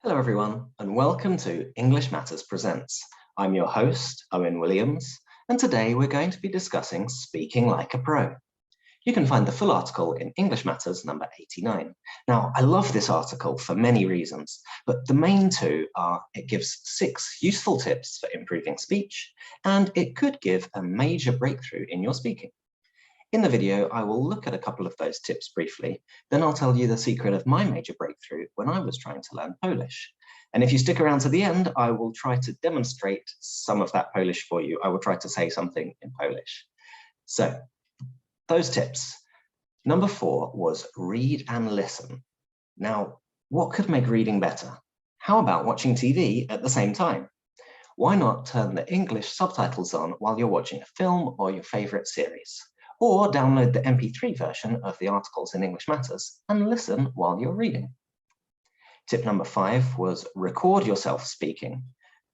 Hello everyone, and welcome to English Matters Presents. I'm your host, Owen Williams, and today we're going to be discussing Speaking Like a Pro. You can find the full article in English Matters number 89. Now, I love this article for many reasons, but the main two are it gives 6 useful tips for improving speech, and it could give a major breakthrough in your speaking. In the video, I will look at a couple of those tips briefly, then I'll tell you the secret of my major breakthrough when I was trying to learn Polish. And if you stick around to the end, I will try to demonstrate some of that Polish for you. I will try to say something in Polish. So, those tips. Number 4 was read and listen. Now, what could make reading better? How about watching TV at the same time? Why not turn the English subtitles on while you're watching a film or your favorite series? Or download the MP3 version of the articles in English Matters and listen while you're reading. Tip number 5 was record yourself speaking.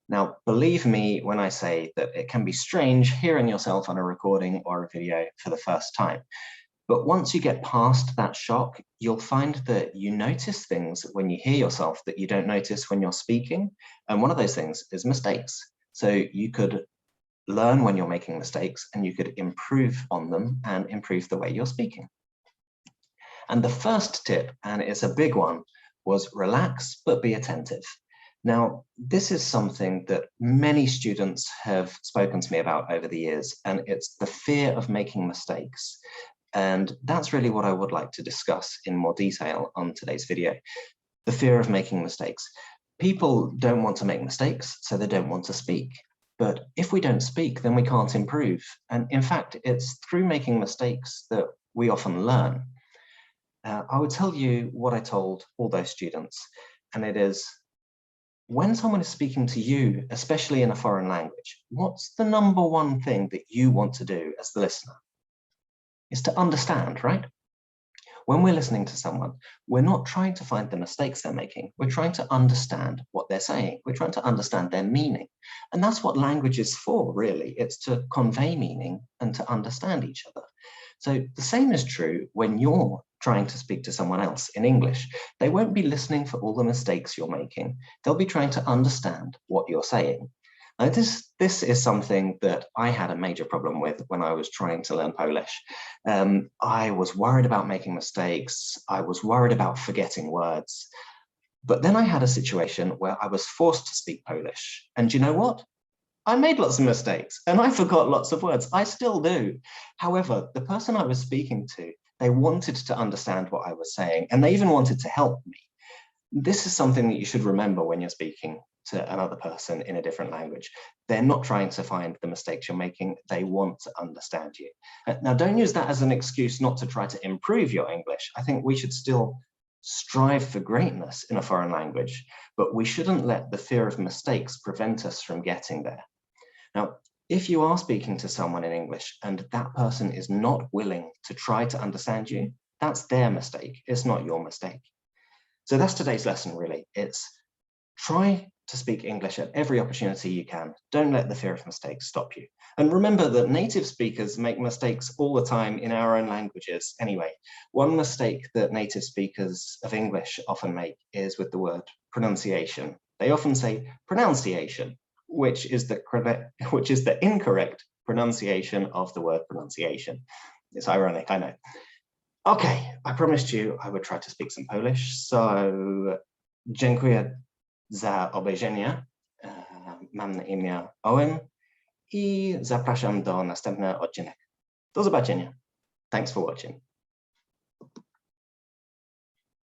Now, believe me when I say that it can be strange hearing yourself on a recording or a video for the first time. But once you get past that shock, you'll find that you notice things when you hear yourself that you don't notice when you're speaking. And one of those things is mistakes. So you could learn when you're making mistakes and you could improve on them and improve the way you're speaking. And the first tip, and it's a big one, was relax but be attentive. Now, this is something that many students have spoken to me about over the years, and it's the fear of making mistakes. And that's really what I would like to discuss in more detail on today's video. The fear of making mistakes. People don't want to make mistakes, so they don't want to speak. But if we don't speak, then we can't improve. And in fact, it's through making mistakes that we often learn. I would tell you what I told all those students, and it is, when someone is speaking to you, especially in a foreign language, what's the number one thing that you want to do as the listener? It's to understand, right? When we're listening to someone, we're not trying to find the mistakes they're making. We're trying to understand what they're saying. We're trying to understand their meaning. And that's what language is for, really. It's to convey meaning and to understand each other. So the same is true when you're trying to speak to someone else in English. They won't be listening for all the mistakes you're making. They'll be trying to understand what you're saying. Now, this is something that I had a major problem with when I was trying to learn Polish. I was worried about making mistakes. I was worried about forgetting words. But then I had a situation where I was forced to speak Polish. And you know what? I made lots of mistakes and I forgot lots of words. I still do. However, the person I was speaking to, they wanted to understand what I was saying, and they even wanted to help me. This is something that you should remember when you're speaking to another person in a different language. They're not trying to find the mistakes you're making. They want to understand you. Now, don't use that as an excuse not to try to improve your English. I think we should still strive for greatness in a foreign language, but we shouldn't let the fear of mistakes prevent us from getting there. Now, if you are speaking to someone in English and that person is not willing to try to understand you, that's their mistake. It's not your mistake. So that's today's lesson, really. It's try to speak English at every opportunity you can. Don't let the fear of mistakes stop you. And remember that native speakers make mistakes all the time in our own languages anyway. One mistake that native speakers of English often make is with the word pronunciation. They often say pronunciation, which is the incorrect pronunciation of the word pronunciation. It's ironic, I know. Okay, I promised you I would try to speak some Polish, so dziękuję za obejrzenie. Mam na imię Owen i zapraszam do następnego odcinek. Do zobaczenia. Thanks for watching.